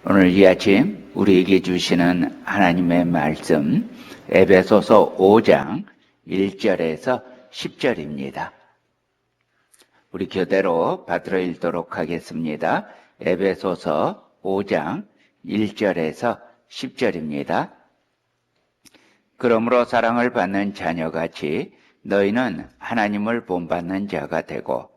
오늘 이 아침 우리에게 주시는 하나님의 말씀 에베소서 5장 1절에서 10절입니다. 우리 교대로 받들어 읽도록 하겠습니다. 에베소서 5장 1절에서 10절입니다. 그러므로 사랑을 받는 자녀같이 너희는 하나님을 본받는 자가 되고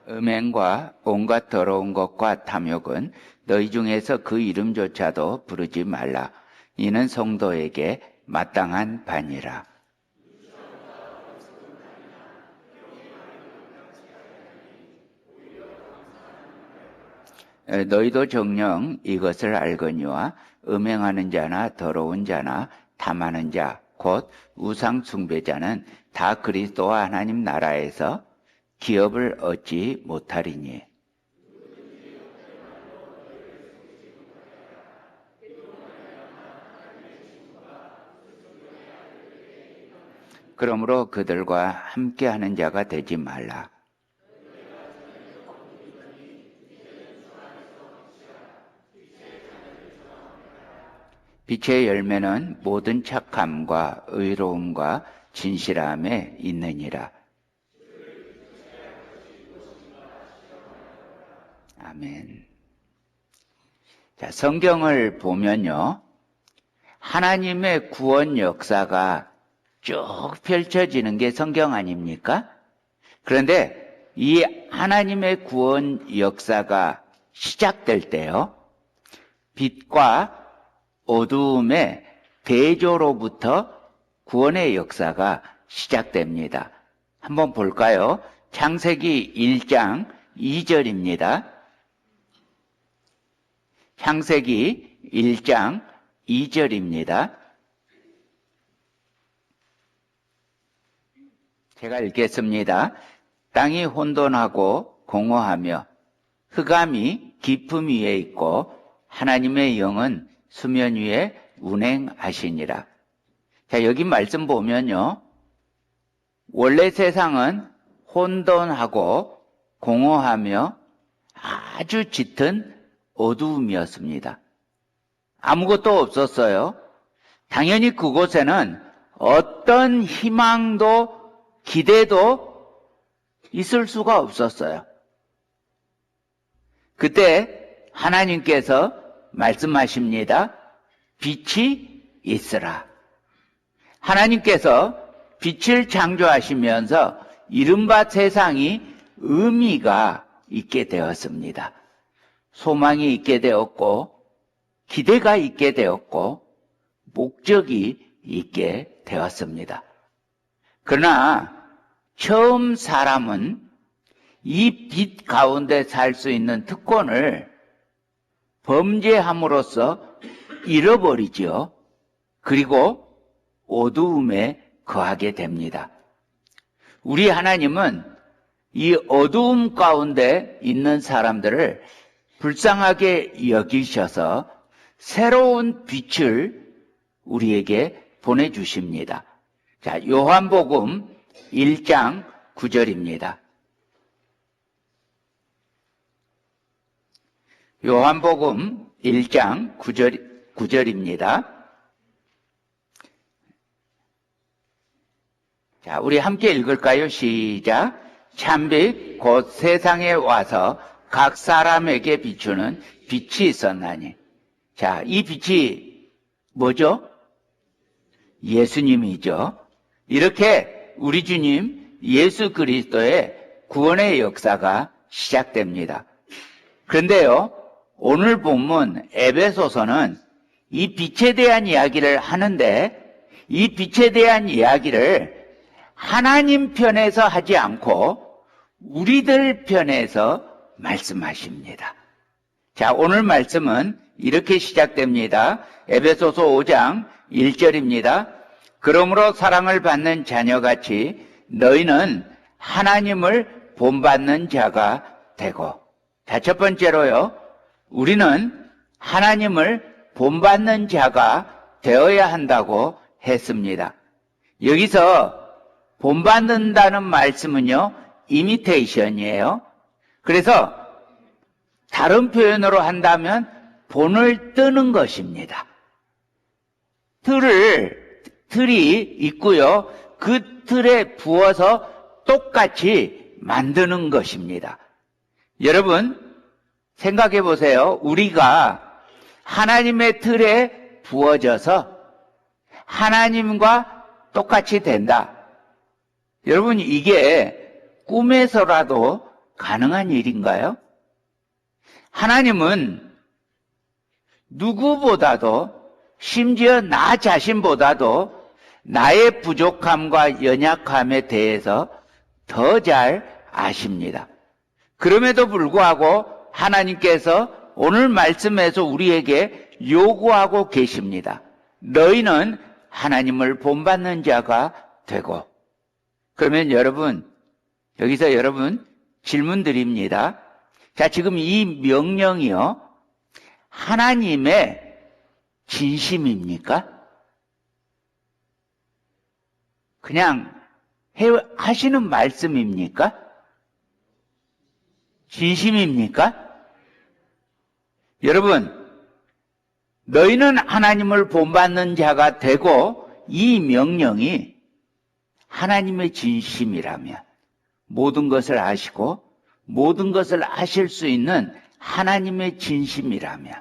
음행과 온갖 더러운 것과 탐욕은 너희 중에서 그 이름조차도 부르지 말라. 이는 성도에게 마땅한 바니라. 너희도 정녕 이것을 알거니와 음행하는 자나 더러운 자나 탐하는 자, 곧 우상 숭배자는 다 그리스도와 하나님 나라에서 기업을 얻지 못하리니. 그러므로 그들과 함께하는 자가 되지 말라. 빛의 열매는 모든 착함과 의로움과 진실함에 있느니라. 아멘. 자, 성경을 보면요, 하나님의 구원 역사가 쭉 펼쳐지는 게 성경 아닙니까? 그런데 이 하나님의 구원 역사가 시작될 때요, 빛과 어두움의 대조로부터 구원의 역사가 시작됩니다. 한번 볼까요? 창세기 1장 2절입니다. 창세기 1장 2절입니다. 제가 읽겠습니다. 땅이 혼돈하고 공허하며 흑암이 깊음 위에 있고 하나님의 영은 수면 위에 운행하시니라. 자, 여기 말씀 보면요, 원래 세상은 혼돈하고 공허하며 아주 짙은 어두움이었습니다. 아무것도 없었어요. 당연히 그곳에는 어떤 희망도 기대도 있을 수가 없었어요. 그때 하나님께서 말씀하십니다. 빛이 있으라. 하나님께서 빛을 창조하시면서 이른바 세상이 의미가 있게 되었습니다. 소망이 있게 되었고, 기대가 있게 되었고, 목적이 있게 되었습니다. 그러나 처음 사람은 이 빛 가운데 살 수 있는 특권을 범죄함으로써 잃어버리죠. 그리고 어두움에 거하게 됩니다. 우리 하나님은 이 어두움 가운데 있는 사람들을 불쌍하게 여기셔서 새로운 빛을 우리에게 보내주십니다. 자, 요한복음 1장 9절입니다. 요한복음 1장 9절입니다. 자, 우리 함께 읽을까요? 시작. 참빛 곧 세상에 와서 각 사람에게 비추는 빛이 있었나니. 자, 이 빛이 뭐죠? 예수님이죠. 이렇게 우리 주님 예수 그리스도의 구원의 역사가 시작됩니다. 그런데요, 오늘 본문 에베소서는 이 빛에 대한 이야기를 하는데 이 빛에 대한 이야기를 하나님 편에서 하지 않고 우리들 편에서 말씀하십니다. 자, 오늘 말씀은 이렇게 시작됩니다. 에베소서 5장 1절입니다. 그러므로 사랑을 받는 자녀같이 너희는 하나님을 본받는 자가 되고. 자, 첫 번째로요, 우리는 하나님을 본받는 자가 되어야 한다고 했습니다. 여기서 본받는다는 말씀은요, 이미테이션이에요. 그래서 다른 표현으로 한다면 본을 뜨는 것입니다. 틀이 있고요. 그 틀에 부어서 똑같이 만드는 것입니다. 여러분, 생각해 보세요. 우리가 하나님의 틀에 부어져서 하나님과 똑같이 된다. 여러분, 이게 꿈에서라도 가능한 일인가요? 하나님은 누구보다도, 심지어 나 자신보다도 나의 부족함과 연약함에 대해서 더 잘 아십니다. 그럼에도 불구하고 하나님께서 오늘 말씀에서 우리에게 요구하고 계십니다. 너희는 하나님을 본받는 자가 되고. 그러면 여기서 여러분 질문 드립니다. 자, 지금 이 명령이요, 하나님의 진심입니까? 그냥 하시는 말씀입니까? 진심입니까? 여러분, 너희는 하나님을 본받는 자가 되고, 이 명령이 하나님의 진심이라면, 모든 것을 아시고 모든 것을 아실 수 있는 하나님의 진심이라면,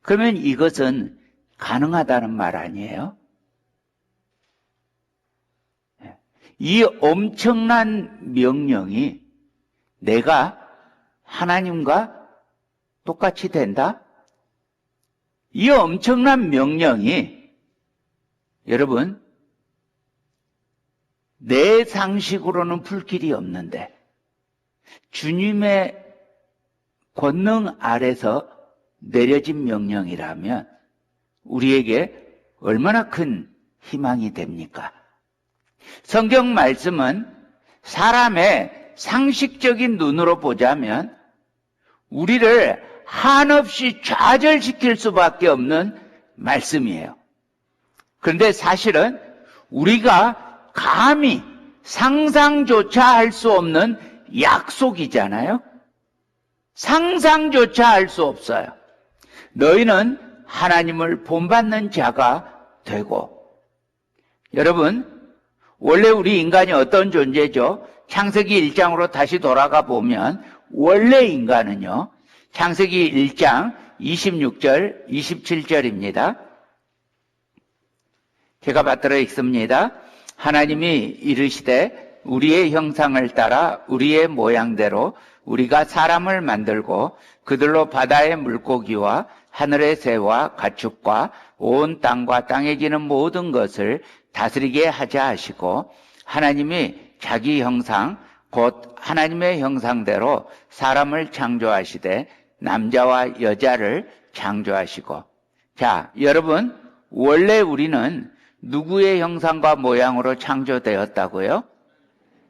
그러면 이것은 가능하다는 말 아니에요? 이 엄청난 명령이 내가 하나님과 똑같이 된다? 이 엄청난 명령이 여러분, 내 상식으로는 풀 길이 없는데 주님의 권능 아래서 내려진 명령이라면 우리에게 얼마나 큰 희망이 됩니까? 성경 말씀은 사람의 상식적인 눈으로 보자면 우리를 한없이 좌절시킬 수밖에 없는 말씀이에요. 그런데 사실은 우리가 감히 상상조차 할 수 없는 약속이잖아요. 상상조차 할 수 없어요. 너희는 하나님을 본받는 자가 되고. 여러분, 원래 우리 인간이 어떤 존재죠? 창세기 1장으로 다시 돌아가 보면 원래 인간은요, 창세기 1장 26절, 27절입니다. 제가 받들어 읽습니다. 하나님이 이르시되 우리의 형상을 따라 우리의 모양대로 우리가 사람을 만들고 그들로 바다의 물고기와 하늘의 새와 가축과 온 땅과 땅에 기는 모든 것을 다스리게 하자 하시고, 하나님이 자기 형상 곧 하나님의 형상대로 사람을 창조하시되 남자와 여자를 창조하시고. 자, 여러분, 원래 우리는 누구의 형상과 모양으로 창조되었다고요?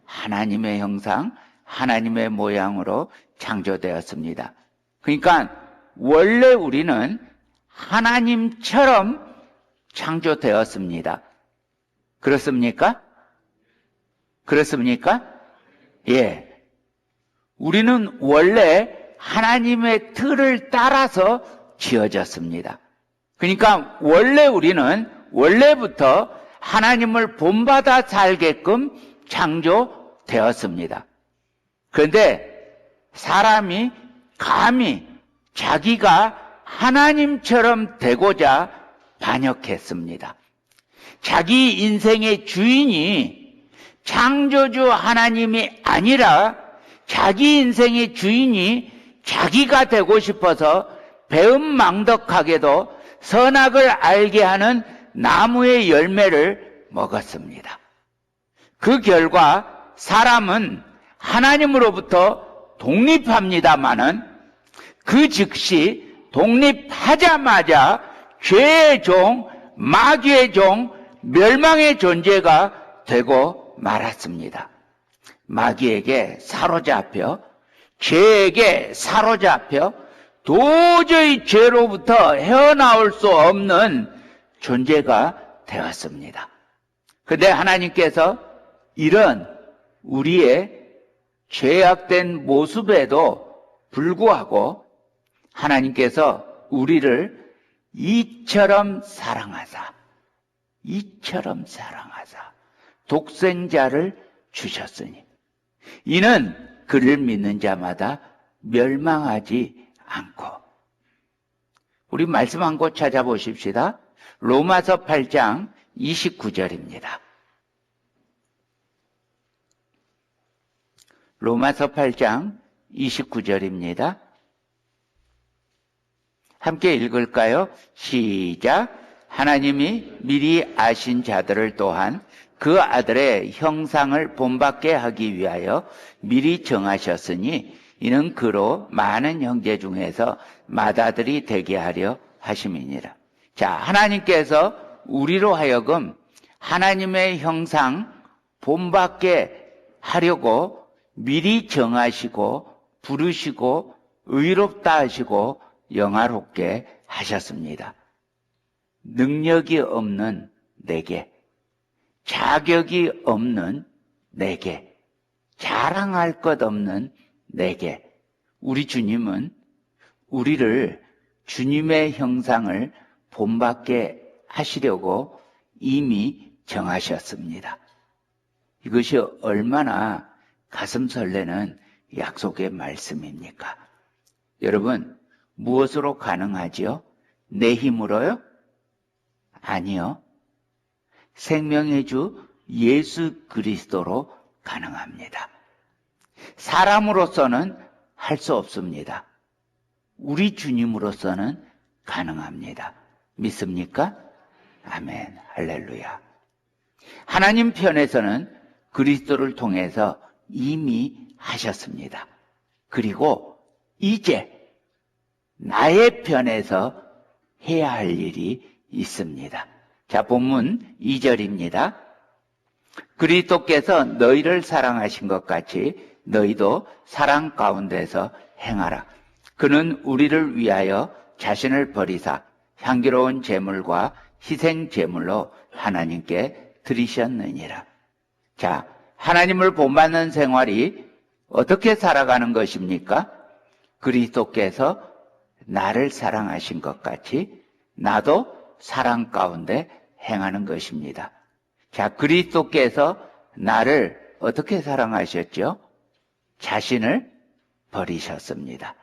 하나님의 형상, 하나님의 모양으로 창조되었습니다. 그러니까 원래 우리는 하나님처럼 창조되었습니다. 그렇습니까? 그렇습니까? 예. 우리는 원래 하나님의 틀을 따라서 지어졌습니다. 그러니까 원래 우리는 원래부터 하나님을 본받아 살게끔 창조되었습니다. 그런데 사람이 감히 자기가 하나님처럼 되고자 반역했습니다. 자기 인생의 주인이 창조주 하나님이 아니라 자기 인생의 주인이 자기가 되고 싶어서 배은망덕하게도 선악을 알게 하는 나무의 열매를 먹었습니다. 그 결과 사람은 하나님으로부터 독립합니다마는 그 즉시 독립하자마자 죄의 종, 마귀의 종, 멸망의 존재가 되고 말았습니다. 마귀에게 사로잡혀, 죄에게 사로잡혀 도저히 죄로부터 헤어나올 수 없는 존재가 되었습니다. 그런데 하나님께서 이런 우리의 죄악된 모습에도 불구하고 하나님께서 우리를 이처럼 사랑하사 독생자를 주셨으니 이는 그를 믿는 자마다 멸망하지 않고. 우리 말씀 한 곳 찾아보십시다. 로마서 8장 29절입니다. 로마서 8장 29절입니다. 함께 읽을까요? 시작. 하나님이 미리 아신 자들을 또한 그 아들의 형상을 본받게 하기 위하여 미리 정하셨으니 이는 그로 많은 형제 중에서 맏아들이 되게 하려 하심이니라. 자, 하나님께서 우리로 하여금 하나님의 형상 본받게 하려고 미리 정하시고 부르시고 의롭다 하시고 영화롭게 하셨습니다. 능력이 없는 내게, 자격이 없는 내게, 자랑할 것 없는 내게, 우리 주님은 우리를 주님의 형상을 본받게 하시려고 이미 정하셨습니다. 이것이 얼마나 가슴 설레는 약속의 말씀입니까? 여러분, 무엇으로 가능하지요? 내 힘으로요? 아니요. 생명의 주 예수 그리스도로 가능합니다. 사람으로서는 할 수 없습니다. 우리 주님으로서는 가능합니다. 믿습니까? 아멘, 할렐루야. 하나님 편에서는 그리스도를 통해서 이미 하셨습니다. 그리고 이제 나의 편에서 해야 할 일이 있습니다. 자, 본문 2절입니다. 그리스도께서 너희를 사랑하신 것 같이 너희도 사랑 가운데서 행하라. 그는 우리를 위하여 자신을 버리사 향기로운 제물과 희생 제물로 하나님께 드리셨느니라. 자, 하나님을 본받는 생활이 어떻게 살아가는 것입니까? 그리스도께서 나를 사랑하신 것 같이 나도 사랑 가운데 행하는 것입니다. 자, 그리스도께서 나를 어떻게 사랑하셨죠? 자신을 버리셨습니다.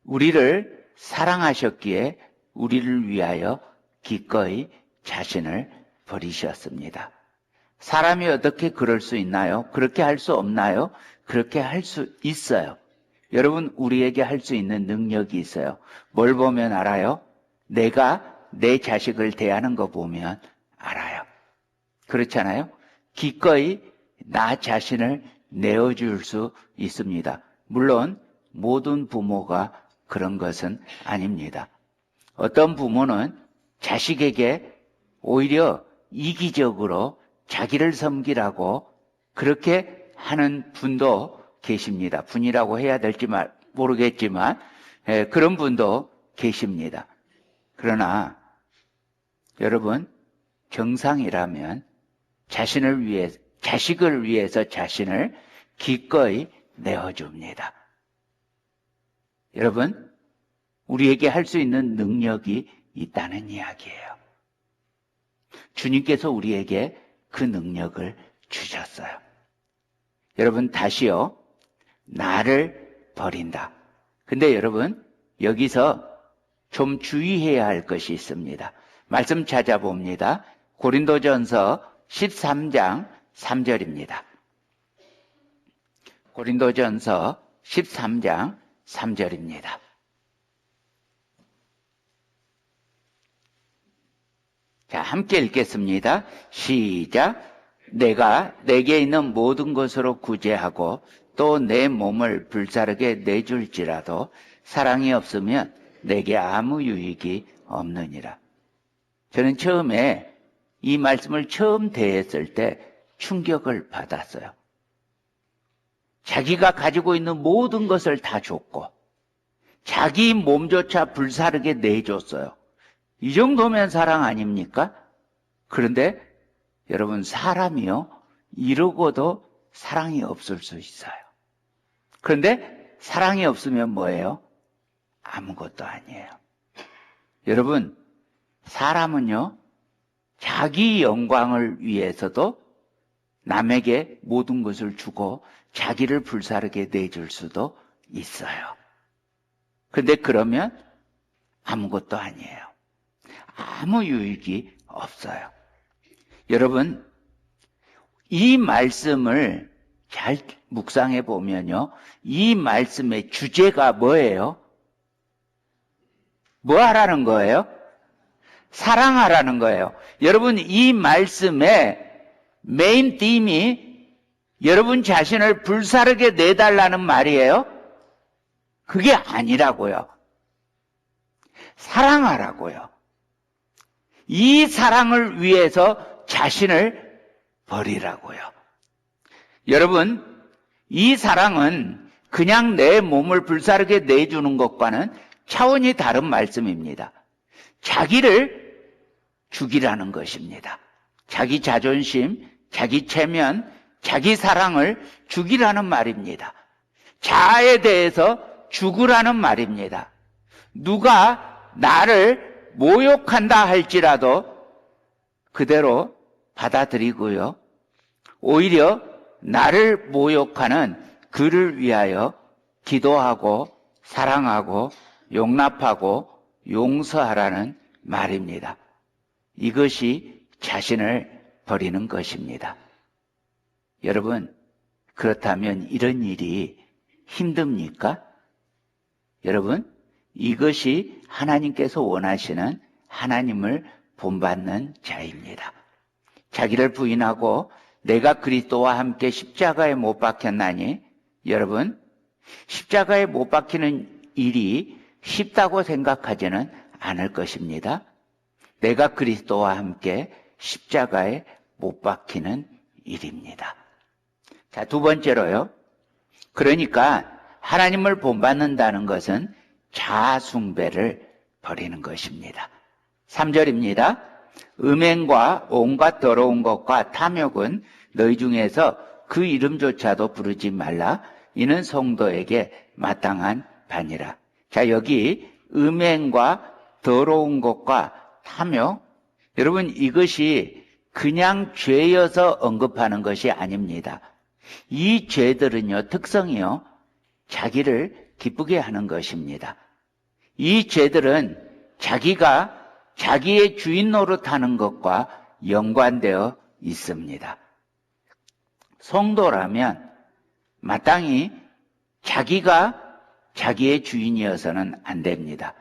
우리를 사랑하셨기에 우리를 위하여 기꺼이 자신을 버리셨습니다. 사람이 어떻게 그럴 수 있나요? 그렇게 할 수 없나요? 그렇게 할 수 있어요. 여러분, 우리에게 할 수 있는 능력이 있어요. 뭘 보면 알아요? 내가 내 자식을 대하는 거 보면 알아요. 그렇잖아요? 기꺼이 나 자신을 내어줄 수 있습니다. 물론 모든 부모가 그런 것은 아닙니다. 어떤 부모는 자식에게 오히려 이기적으로 자기를 섬기라고 그렇게 하는 분도 계십니다. 분이라고 해야 될지 모르겠지만 그런 분도 계십니다. 그러나 여러분, 정상이라면 자식을 위해서 자신을 기꺼이 내어줍니다. 여러분, 우리에게 할 수 있는 능력이 있다는 이야기예요. 주님께서 우리에게 그 능력을 주셨어요. 여러분, 다시요. 나를 버린다. 근데 여러분, 여기서 좀 주의해야 할 것이 있습니다. 말씀 찾아봅니다. 고린도전서 13장 3절입니다. 고린도전서 13장 3절입니다. 자, 함께 읽겠습니다. 시작. 내가 내게 있는 모든 것으로 구제하고 또 내 몸을 불사르게 내줄지라도 사랑이 없으면 내게 아무 유익이 없느니라. 저는 처음에 이 말씀을 처음 대했을 때 충격을 받았어요. 자기가 가지고 있는 모든 것을 다 줬고 자기 몸조차 불사르게 내줬어요. 이 정도면 사랑 아닙니까? 그런데 여러분, 사람이요, 이러고도 사랑이 없을 수 있어요. 그런데 사랑이 없으면 뭐예요? 아무것도 아니에요. 여러분, 사람은요, 자기 영광을 위해서도 남에게 모든 것을 주고 자기를 불사르게 내줄 수도 있어요. 근데 그러면 아무것도 아니에요. 아무 유익이 없어요. 여러분, 이 말씀을 잘 묵상해 보면요, 이 말씀의 주제가 뭐예요? 뭐 하라는 거예요? 사랑하라는 거예요. 여러분, 이 말씀의 메인 ธี임이 여러분 자신을 불사르게 내달라는 말이에요? 그게 아니라고요. 사랑하라고요. 이 사랑을 위해서 자신을 버리라고요. 여러분, 이 사랑은 그냥 내 몸을 불사르게 내주는 것과는 차원이 다른 말씀입니다. 자기를 죽이라는 것입니다. 자기 자존심, 자기 체면, 자기 사랑을 죽이라는 말입니다. 자아에 대해서 죽으라는 말입니다. 누가 나를 모욕한다 할지라도 그대로 받아들이고요. 오히려 나를 모욕하는 그를 위하여 기도하고 사랑하고 용납하고 용서하라는 말입니다. 이것이 자신을 버리는 것입니다. 여러분, 그렇다면 이런 일이 힘듭니까? 여러분, 이것이 하나님께서 원하시는 하나님을 본받는 자입니다. 자기를 부인하고 내가 그리스도와 함께 십자가에 못 박혔나니, 여러분, 십자가에 못 박히는 일이 쉽다고 생각하지는 않을 것입니다. 내가 그리스도와 함께 십자가에 못 박히는 일입니다. 자, 두 번째로요. 그러니까 하나님을 본받는다는 것은 자아숭배를 버리는 것입니다. 3절입니다. 음행과 온갖 더러운 것과 탐욕은 너희 중에서 그 이름조차도 부르지 말라. 이는 성도에게 마땅한 바니라. 자, 여기 음행과 더러운 것과 탐욕, 여러분, 이것이 그냥 죄여서 언급하는 것이 아닙니다. 이 죄들은요, 특성이요, 자기를 기쁘게 하는 것입니다. 이 죄들은 자기가 자기의 주인 노릇하는 것과 연관되어 있습니다. 성도라면 마땅히 자기가 자기의 주인이어서는 안 됩니다.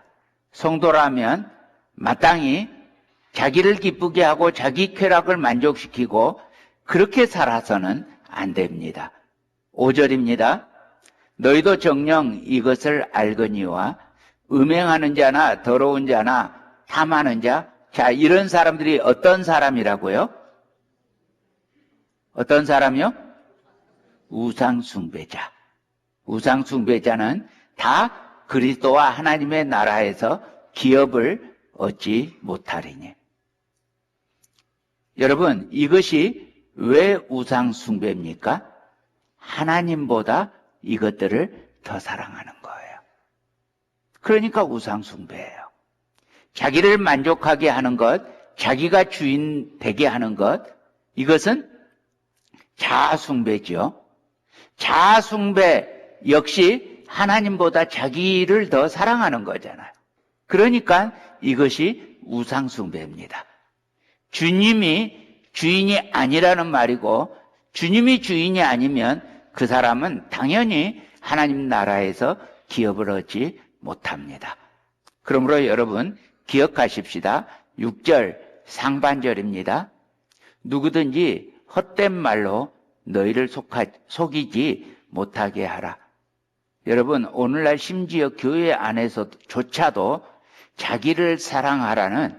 성도라면 마땅히 자기를 기쁘게 하고 자기 쾌락을 만족시키고 그렇게 살아서는 안 됩니다. 5절입니다. 너희도 정녕 이것을 알거니와 음행하는 자나 더러운 자나 탐하는 자, 자, 이런 사람들이 어떤 사람이라고요? 어떤 사람이요? 우상숭배자. 우상숭배자는 다 그리스도와 하나님의 나라에서 기업을 얻지 못하리니. 여러분, 이것이 왜 우상숭배입니까? 하나님보다 이것들을 더 사랑하는 거예요. 그러니까 우상숭배예요. 자기를 만족하게 하는 것, 자기가 주인 되게 하는 것, 이것은 자아숭배죠. 자아숭배 역시 하나님보다 자기를 더 사랑하는 거잖아요. 그러니까 이것이 우상숭배입니다. 주님이 주인이 아니라는 말이고, 주님이 주인이 아니면 그 사람은 당연히 하나님 나라에서 기업을 얻지 못합니다. 그러므로 여러분 기억하십시다. 6절 상반절입니다. 누구든지 헛된 말로 너희를 속이지 못하게 하라. 여러분, 오늘날 심지어 교회 안에서조차도 자기를 사랑하라는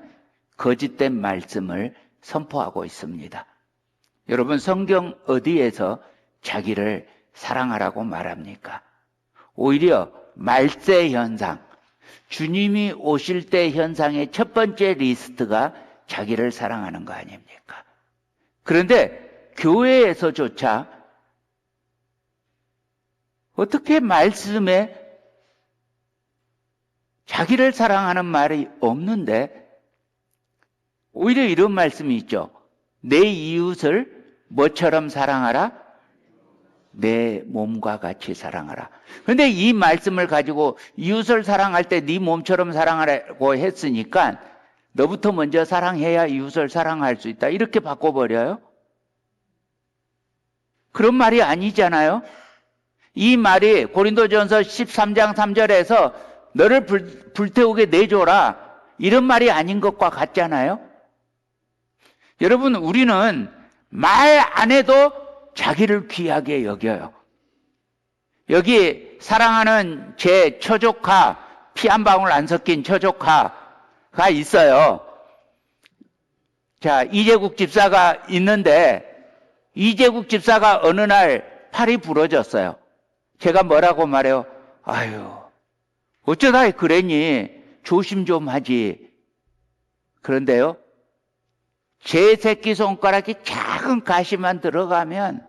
거짓된 말씀을 선포하고 있습니다. 여러분, 성경 어디에서 자기를 사랑하라고 말합니까? 오히려 말세 현상, 주님이 오실 때 현상의 첫 번째 리스트가 자기를 사랑하는 거 아닙니까? 그런데 교회에서조차 어떻게 말씀에 자기를 사랑하는 말이 없는데 오히려 이런 말씀이 있죠. 내 이웃을 뭐처럼 사랑하라? 내 몸과 같이 사랑하라. 그런데 이 말씀을 가지고 이웃을 사랑할 때 네 몸처럼 사랑하라고 했으니까 너부터 먼저 사랑해야 이웃을 사랑할 수 있다. 이렇게 바꿔버려요? 그런 말이 아니잖아요. 이 말이 고린도전서 13장 3절에서 너를 불태우게 내줘라. 이런 말이 아닌 것과 같잖아요. 여러분, 우리는 말 안 해도 자기를 귀하게 여겨요. 여기 사랑하는 제 처조카, 피 한 방울 안 섞인 처조카가 있어요. 자, 이재국 집사가 있는데 이재국 집사가 어느 날 팔이 부러졌어요. 제가 뭐라고 말해요? 아유, 어쩌다 그랬니? 조심 좀 하지. 그런데요, 제 새끼손가락이 작은 가시만 들어가면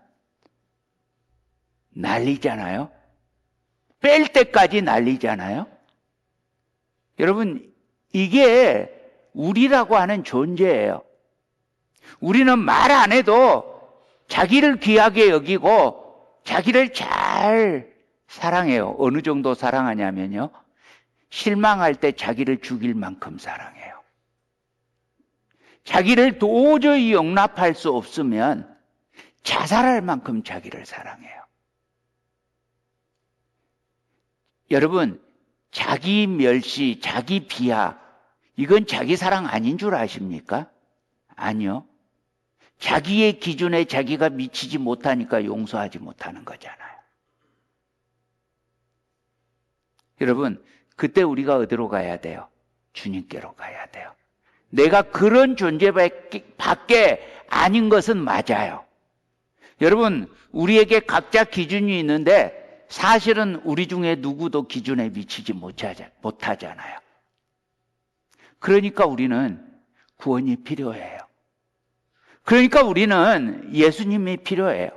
난리잖아요. 뺄 때까지 난리잖아요. 여러분, 이게 우리라고 하는 존재예요. 우리는 말 안 해도 자기를 귀하게 여기고 자기를 잘 사랑해요. 어느 정도 사랑하냐면요, 실망할 때 자기를 죽일 만큼 사랑해요. 자기를 도저히 용납할 수 없으면 자살할 만큼 자기를 사랑해요. 여러분, 자기 멸시, 자기 비하, 이건 자기 사랑 아닌 줄 아십니까? 아니요. 자기의 기준에 자기가 미치지 못하니까 용서하지 못하는 거잖아요. 여러분, 그때 우리가 어디로 가야 돼요? 주님께로 가야 돼요. 내가 그런 존재밖에 아닌 것은 맞아요. 여러분, 우리에게 각자 기준이 있는데 사실은 우리 중에 누구도 기준에 미치지 못하잖아요. 그러니까 우리는 구원이 필요해요. 그러니까 우리는 예수님이 필요해요.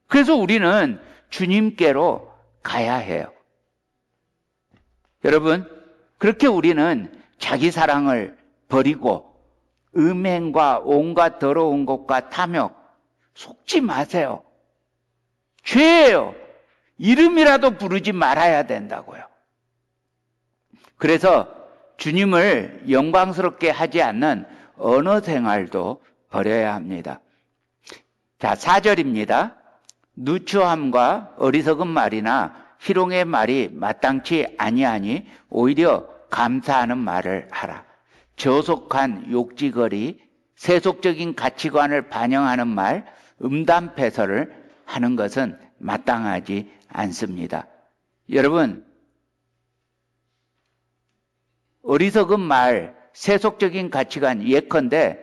그래서 우리는 주님께로 가야 해요. 여러분, 그렇게 우리는 자기 사랑을 버리고 음행과 온갖 더러운 것과 탐욕 속지 마세요. 죄예요. 이름이라도 부르지 말아야 된다고요. 그래서 주님을 영광스럽게 하지 않는 언어 생활도 버려야 합니다. 자, 4절입니다. 누추함과 어리석은 말이나 희롱의 말이 마땅치 아니하니 오히려 감사하는 말을 하라. 저속한 욕지거리, 세속적인 가치관을 반영하는 말, 음담패설을 하는 것은 마땅하지 않습니다. 여러분, 어리석은 말, 세속적인 가치관, 예컨대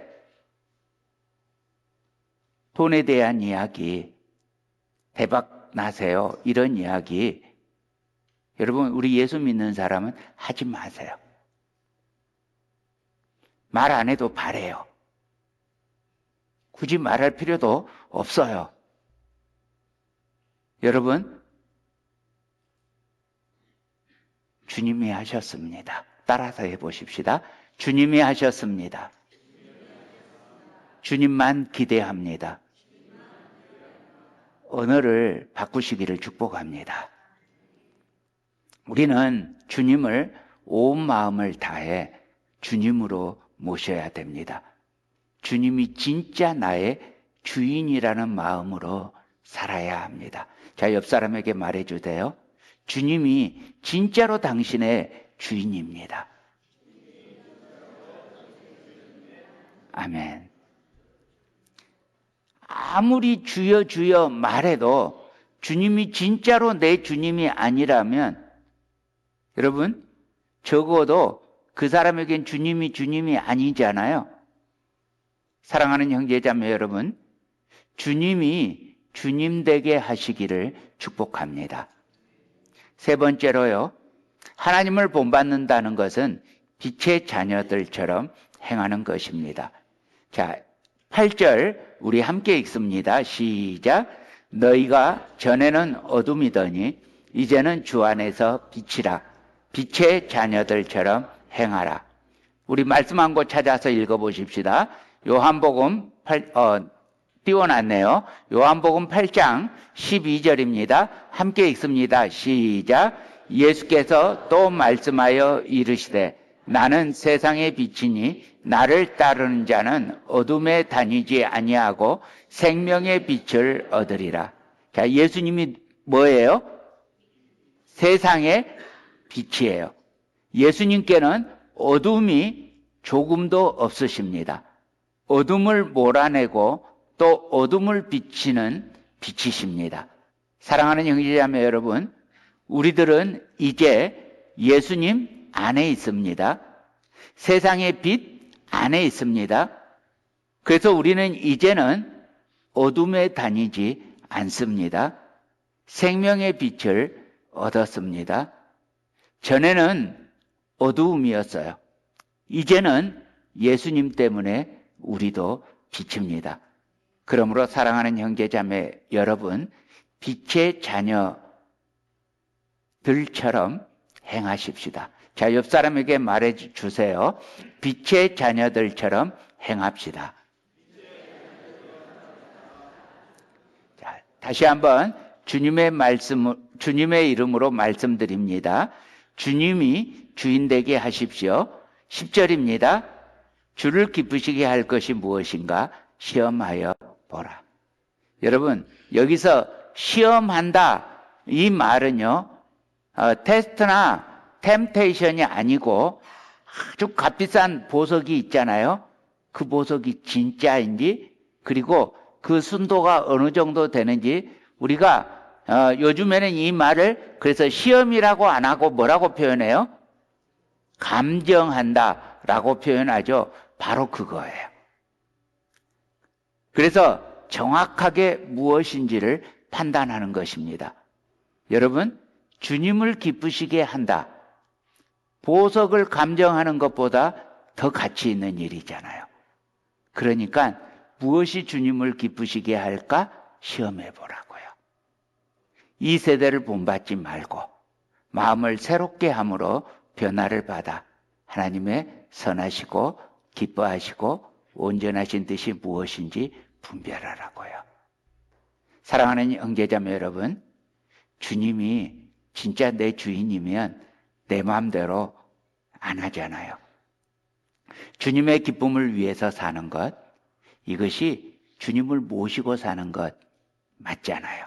돈에 대한 이야기, 대박 나세요, 이런 이야기, 여러분, 우리 예수 믿는 사람은 하지 마세요. 말 안 해도 바래요. 굳이 말할 필요도 없어요. 여러분, 주님이 하셨습니다. 따라서 해보십시다. 주님이 하셨습니다. 주님만 기대합니다. 언어를 바꾸시기를 축복합니다. 우리는 주님을 온 마음을 다해 주님으로 모셔야 됩니다. 주님이 진짜 나의 주인이라는 마음으로 살아야 합니다. 자, 옆 사람에게 말해주세요. 주님이 진짜로 당신의 주인입니다. 아멘. 아무리 주여 주여 말해도 주님이 진짜로 내 주님이 아니라면 여러분, 적어도 그 사람에겐 주님이 아니잖아요. 사랑하는 형제자매 여러분, 주님이 주님 되게 하시기를 축복합니다. 세 번째로요. 하나님을 본받는다는 것은 빛의 자녀들처럼 행하는 것입니다. 자, 8절 우리 함께 읽습니다. 시작. 너희가 전에는 어둠이더니 이제는 주 안에서 빛이라. 빛의 자녀들처럼 행하라. 우리 말씀 한 곳 찾아서 읽어보십시다. 요한복음 띄워놨네요. 요한복음 8장 12절입니다. 함께 읽습니다. 시작. 예수께서 또 말씀하여 이르시되 나는 세상의 빛이니 나를 따르는 자는 어둠에 다니지 아니하고 생명의 빛을 얻으리라. 자, 예수님이 뭐예요? 세상의 빛이에요. 예수님께는 어둠이 조금도 없으십니다. 어둠을 몰아내고 또 어둠을 비치는 빛이십니다. 사랑하는 형제자매 여러분, 우리들은 이제 예수님 안에 있습니다. 세상의 빛 안에 있습니다. 그래서 우리는 이제는 어둠에 다니지 않습니다. 생명의 빛을 얻었습니다. 전에는 어두움이었어요. 이제는 예수님 때문에 우리도 빛입니다. 그러므로 사랑하는 형제자매 여러분, 빛의 자녀들처럼 행하십시다. 자, 옆 사람에게 말해 주세요. 빛의 자녀들처럼 행합시다. 자, 다시 한번 주님의 이름으로 말씀드립니다. 주님이 주인 되게 하십시오. 10절입니다. 주를 기쁘시게 할 것이 무엇인가 시험하여 보라. 여러분, 여기서 시험한다 이 말은요, 테스트나 템테이션이 아니고 아주 값비싼 보석이 있잖아요. 그 보석이 진짜인지, 그리고 그 순도가 어느 정도 되는지 우리가 요즘에는 이 말을 그래서 시험이라고 안 하고 뭐라고 표현해요? 감정한다라고 표현하죠. 바로 그거예요. 그래서 정확하게 무엇인지를 판단하는 것입니다. 여러분, 주님을 기쁘시게 한다. 보석을 감정하는 것보다 더 가치 있는 일이잖아요. 그러니까 무엇이 주님을 기쁘시게 할까 시험해 보라고요. 이 세대를 본받지 말고 마음을 새롭게 함으로 변화를 받아 하나님의 선하시고 기뻐하시고 온전하신 뜻이 무엇인지 분별하라고요. 사랑하는 형제자매 여러분, 주님이 진짜 내 주인이면 내 마음대로 안 하잖아요. 주님의 기쁨을 위해서 사는 것, 이것이 주님을 모시고 사는 것 맞잖아요.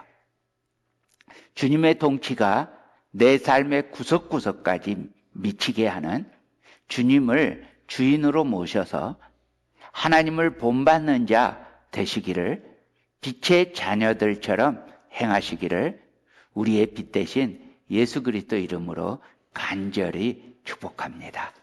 주님의 통치가 내 삶의 구석구석까지 미치게 하는 주님을 주인으로 모셔서 하나님을 본받는 자 되시기를, 빛의 자녀들처럼 행하시기를 우리의 빛 대신 예수 그리스도 이름으로 간절히 축복합니다.